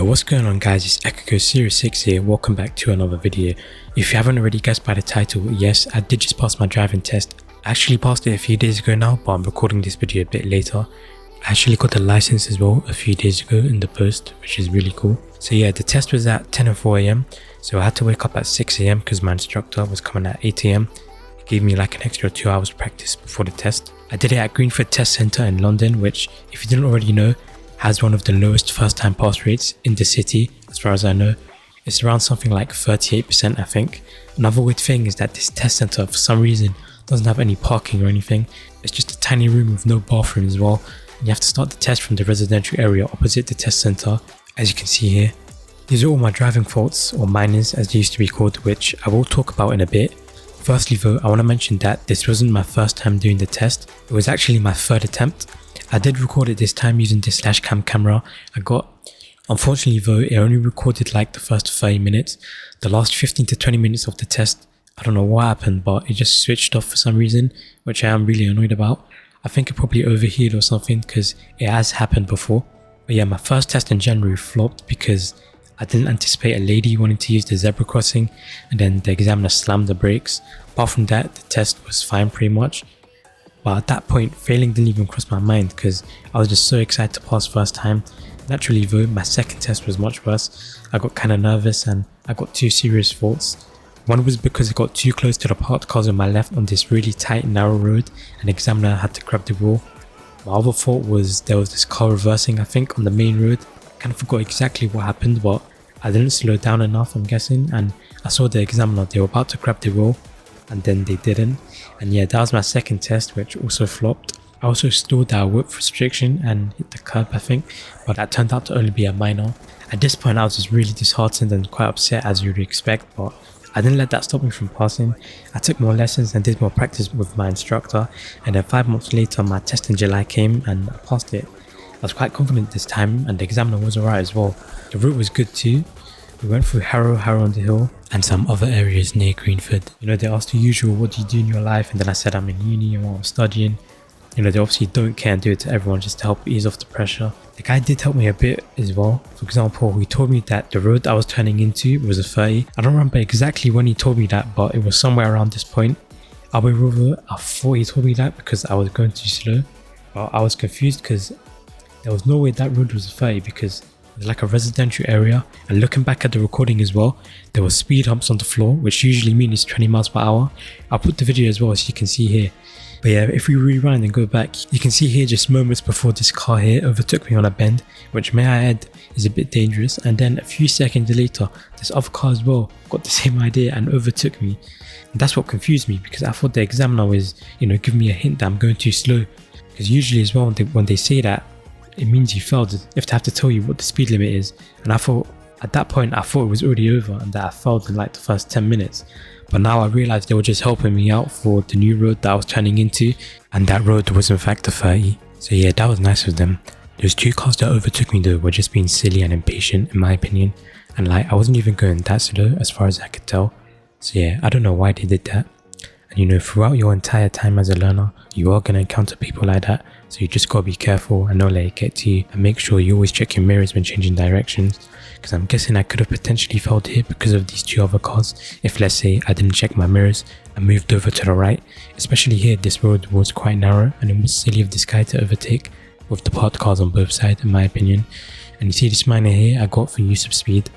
What's going on guys, it's Ekiko Series 6 here, welcome back to another video. If you haven't already guessed by the title, yes, I did just pass my driving test. I actually passed it a few days ago now, but I'm recording this video a bit later. I actually got the license as well a few days ago in the post, which is really cool. So yeah, the test was at 10 and 4 am, so I had to wake up at 6 am because my instructor was coming at 8 am. It gave me like an extra 2 hours practice before the test. I did it at Greenford Test Centre in London, which, if you didn't already know, has one of the lowest first time pass rates in the city as far as I know. It's around something like 38% I think. Another weird thing is that this test centre for some reason doesn't have any parking or anything. It's just a tiny room with no bathroom as well, and you have to start the test from the residential area opposite the test centre, as you can see here. These are all my driving faults, or minors as they used to be called, which I will talk about in a bit. Firstly though, I want to mention that this wasn't my first time doing the test, it was actually my third attempt. I did record it this time using this Lashcam camera I got. Unfortunately though, it only recorded like the first 30 minutes. The last 15 to 20 minutes of the test, I don't know what happened, but it just switched off for some reason, which I am really annoyed about. I think it probably overheated or something because it has happened before. But yeah, my first test in January flopped because I didn't anticipate a lady wanting to use the zebra crossing, and then the examiner slammed the brakes. Apart from that, the test was fine pretty much. But at that point, failing didn't even cross my mind because I was just so excited to pass first time. Naturally though, my second test was much worse. I got kinda nervous and I got two serious faults. One was because I got too close to the parked cars on my left on this really tight narrow road and the examiner had to grab the wheel. My other fault was there was this car reversing I think on the main road. I kinda forgot exactly what happened, but I didn't slow down enough I'm guessing, and I saw the examiner, they were about to grab the wheel and then they didn't. And yeah, that was my second test, which also flopped. I also stalled at a width restriction and hit the curb I think, but that turned out to only be a minor. At this point I was just really disheartened and quite upset as you would expect, but I didn't let that stop me from passing. I took more lessons and did more practice with my instructor, and then 5 months later my test in July came and I passed it. I was quite confident this time and the examiner was alright as well. The route was good too. We went through Harrow on the Hill and some other areas near Greenford. You know, they asked the usual, what do you do in your life? And then I said I'm in uni and what I'm studying. You know, they obviously don't care and do it to everyone just to help ease off the pressure. The guy did help me a bit as well. For example, he told me that the road I was turning into was a 30. I don't remember exactly when he told me that, but it was somewhere around this point. I'll be real, I thought he told me that because I was going too slow. But I was confused because there was no way that road was a 30 because it's like a residential area, and looking back at the recording as well, there were speed humps on the floor, which usually means 20 miles per hour. I'll put the video as well so you can see here. But yeah, if we rewind and go back, you can see here just moments before this car here overtook me on a bend, which may I add is a bit dangerous, and then a few seconds later this other car as well got the same idea and overtook me. And that's what confused me because I thought the examiner was, you know, giving me a hint that I'm going too slow, because usually as well when they say that, it means you failed. You have to tell you what the speed limit is, and I thought at that point I thought it was already over and that I failed in like the first 10 minutes. But now I realised they were just helping me out for the new road that I was turning into, and that road was in fact a 30. So yeah, that was nice of them. Those two cars that overtook me though were just being silly and impatient in my opinion, and like I wasn't even going that slow as far as I could tell. So yeah, I don't know why they did that. And you know, throughout your entire time as a learner, you are going to encounter people like that, so you just got to be careful and not let it get to you, and make sure you always check your mirrors when changing directions, because I'm guessing I could have potentially failed here because of these two other cars if, let's say, I didn't check my mirrors and moved over to the right. Especially here, this road was quite narrow and it was silly of this guy to overtake with the parked cars on both sides in my opinion. And you see this minor here I got for use of speed.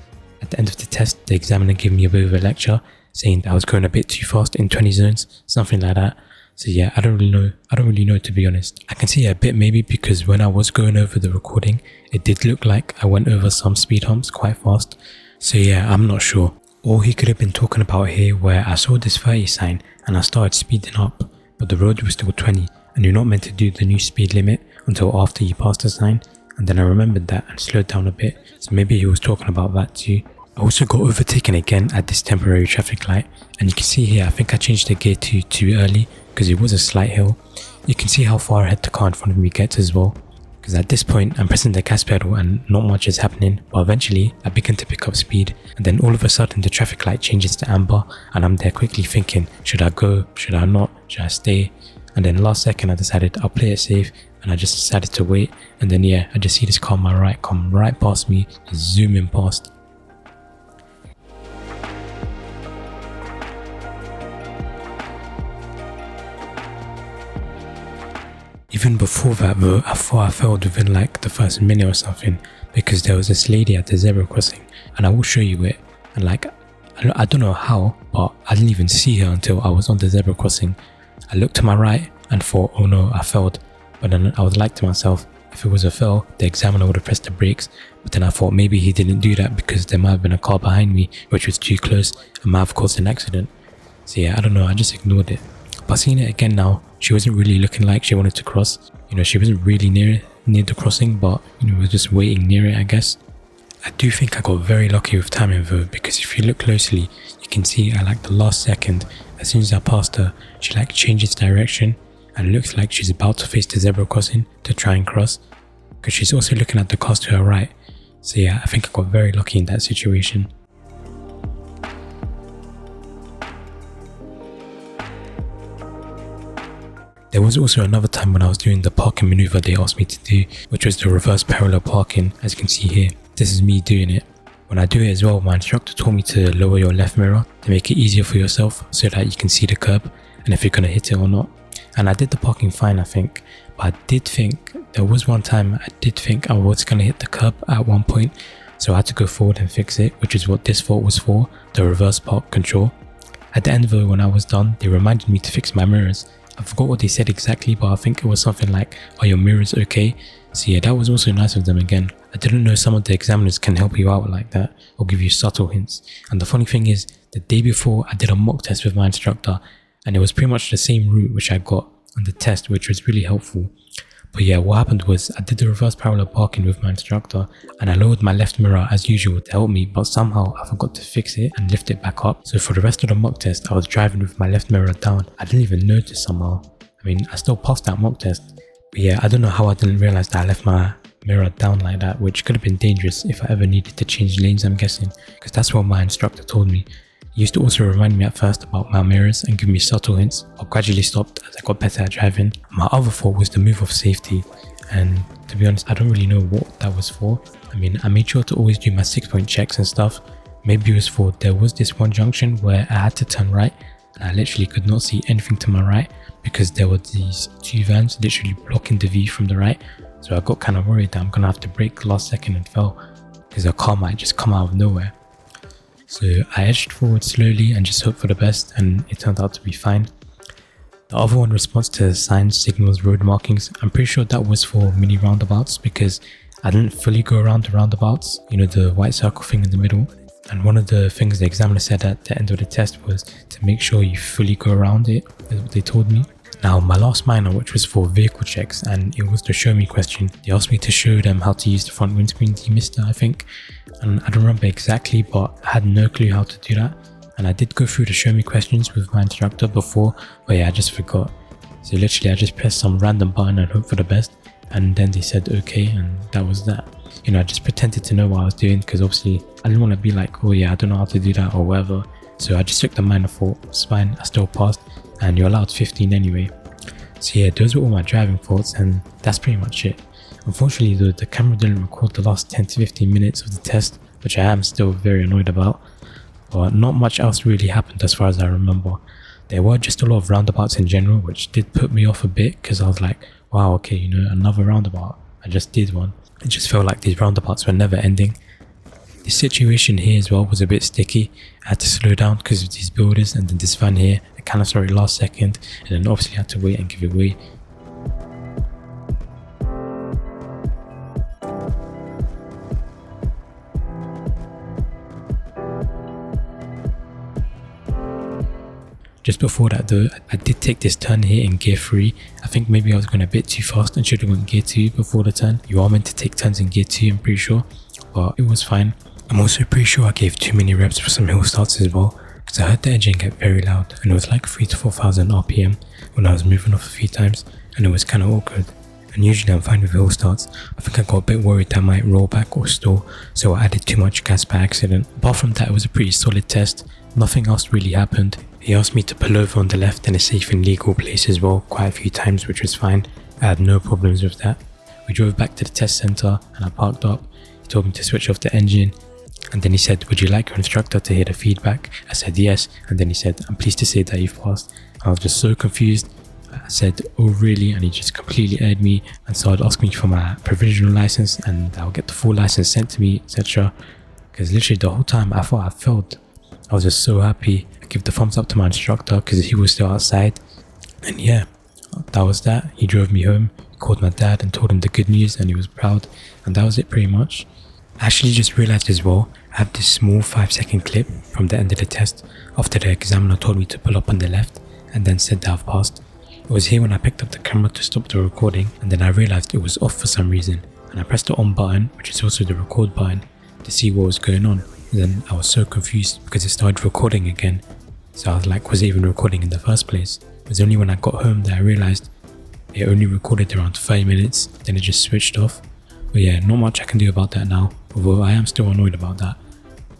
At the end of the test, the examiner gave me a bit of a lecture saying that I was going a bit too fast in 20 zones, something like that. So yeah, I don't really know to be honest. I can see a bit maybe because when I was going over the recording, it did look like I went over some speed humps quite fast. So yeah, I'm not sure. Or he could have been talking about here where I saw this 30 sign and I started speeding up, but the road was still 20 and you're not meant to do the new speed limit until after you pass the sign. And then I remembered that and slowed down a bit, so maybe he was talking about that too. I also got overtaken again at this temporary traffic light, and you can see here I think I changed the gear to too early because it was a slight hill. You can see how far ahead the car in front of me gets as well, because at this point I'm pressing the gas pedal and not much is happening, but eventually I begin to pick up speed, and then all of a sudden the traffic light changes to amber and I'm there quickly thinking, should I go, should I not, should I stay? And then last second I decided I'll play it safe and I just decided to wait. And then yeah, I just see this car on my right come right past me, just zooming past. Even before that though, I thought I failed within like the first minute or something, because there was this lady at the zebra crossing, and I will show you it. And like, I don't know how, but I didn't even see her until I was on the zebra crossing. I looked to my right and thought, oh no, I failed. But then I was like to myself, if it was a fail, the examiner would have pressed the brakes. But then I thought maybe he didn't do that because there might have been a car behind me which was too close and might have caused an accident. So yeah, I don't know, I just ignored it. But seeing it again now, she wasn't really looking like she wanted to cross. You know, she wasn't really near the crossing, but you know, was just waiting near it, I guess. I do think I got very lucky with timing though, because if you look closely, you can see at like the last second, as soon as I passed her, she like changes direction and it looks like she's about to face the zebra crossing to try and cross, because she's also looking at the cars to her right. So yeah, I think I got very lucky in that situation. There was also another time when I was doing the parking maneuver they asked me to do, which was the reverse parallel parking, as you can see here. This is me doing it. When I do it as well, my instructor told me to lower your left mirror to make it easier for yourself so that you can see the curb and if you're going to hit it or not. And I did the parking fine, I think, but I did think, there was one time I did think I was going to hit the curb at one point, so I had to go forward and fix it, which is what this fault was for, the reverse park control. At the end though, when I was done, they reminded me to fix my mirrors. I forgot what they said exactly, but I think it was something like, are your mirrors okay? So yeah, that was also nice of them again. I didn't know some of the examiners can help you out like that or give you subtle hints. And the funny thing is, the day before I did a mock test with my instructor, and it was pretty much the same route which I got on the test, which was really helpful. But yeah, what happened was I did the reverse parallel parking with my instructor and I lowered my left mirror as usual to help me, but somehow I forgot to fix it and lift it back up. So for the rest of the mock test, I was driving with my left mirror down. I didn't even notice somehow. I mean, I still passed that mock test. But yeah, I don't know how I didn't realize that I left my mirror down like that, which could have been dangerous if I ever needed to change lanes, I'm guessing, because that's what my instructor told me. He used to also remind me at first about my mirrors and give me subtle hints, but gradually stopped as I got better at driving. My other fault was the move of safety, and to be honest, I don't really know what that was for. I mean, I made sure to always do my 6-point checks and stuff. Maybe it was for, there was this one junction where I had to turn right and I literally could not see anything to my right because there were these two vans literally blocking the view from the right. So I got kind of worried that I'm gonna have to brake last second and fell because a car might just come out of nowhere. So I edged forward slowly and just hoped for the best, and it turned out to be fine. The other one responds to signs, signals, road markings. I'm pretty sure that was for mini roundabouts because I didn't fully go around the roundabouts, you know, the white circle thing in the middle. And one of the things the examiner said at the end of the test was to make sure you fully go around it, is what they told me. Now my last minor, which was for vehicle checks, and it was the show me question. They asked me to show them how to use the front windscreen demister, I think. And I don't remember exactly, but I had no clue how to do that. And I did go through the show me questions with my instructor before, but yeah, I just forgot. So literally I just pressed some random button and hoped for the best. And then they said okay, and that was that. You know, I just pretended to know what I was doing because obviously I didn't want to be like, oh yeah, I don't know how to do that or whatever. So I just took the minor fault, it's fine, I still passed, and you're allowed 15 anyway. So yeah, those were all my driving faults, and that's pretty much it. Unfortunately though, the camera didn't record the last 10 to 15 minutes of the test, which I am still very annoyed about. But not much else really happened as far as I remember. There were just a lot of roundabouts in general, which did put me off a bit because I was like, wow, okay, you know, another roundabout. I just did one. It just felt like these roundabouts were never ending. The situation here as well was a bit sticky. I had to slow down because of these builders, and then this van here, I kind of saw it last second, and then obviously had to wait and give it way. Just before that though, I did take this turn here in gear 3. I think maybe I was going a bit too fast and should have gone gear 2 before the turn. You are meant to take turns in gear 2, I'm pretty sure, but it was fine. I'm also pretty sure I gave too many reps for some hill starts as well, because I heard the engine get very loud and it was like 3,000 to 4,000 RPM when I was moving off a few times, and it was kind of awkward. And usually I'm fine with hill starts. I think I got a bit worried that I might roll back or stall, so I added too much gas by accident. Apart from that, it was a pretty solid test. Nothing else really happened. He asked me to pull over on the left in a safe and legal place as well quite a few times, which was fine. I had no problems with that. We drove back to the test center and I parked up. He told me to switch off the engine, and then he said, "Would you like your instructor to hear the feedback?" I said yes, and then he said, "I'm pleased to say that you've passed." I was just so confused. I said, "Oh really?" And he just completely aired me and started asking me for my provisional license, and I'll get the full license sent to me, etc. Because literally the whole time I thought I failed. I was just so happy. I gave the thumbs up to my instructor because he was still outside. And yeah, that was that. He drove me home, called my dad and told him the good news, and he was proud. And that was it pretty much. I actually just realized as well, I have this small 5-second clip from the end of the test after the examiner told me to pull up on the left and then said that I've passed. It was here when I picked up the camera to stop the recording, and then I realized it was off for some reason, and I pressed the on button, which is also the record button, to see what was going on. And then I was so confused because it started recording again. So I was like, was it even recording in the first place? It was only when I got home that I realized it only recorded around 5 minutes, then it just switched off. But yeah, not much I can do about that now, although I am still annoyed about that.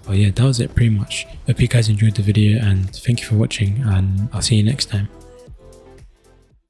But yeah, that was it pretty much. Hope you guys enjoyed the video, and thank you for watching, and I'll see you next time.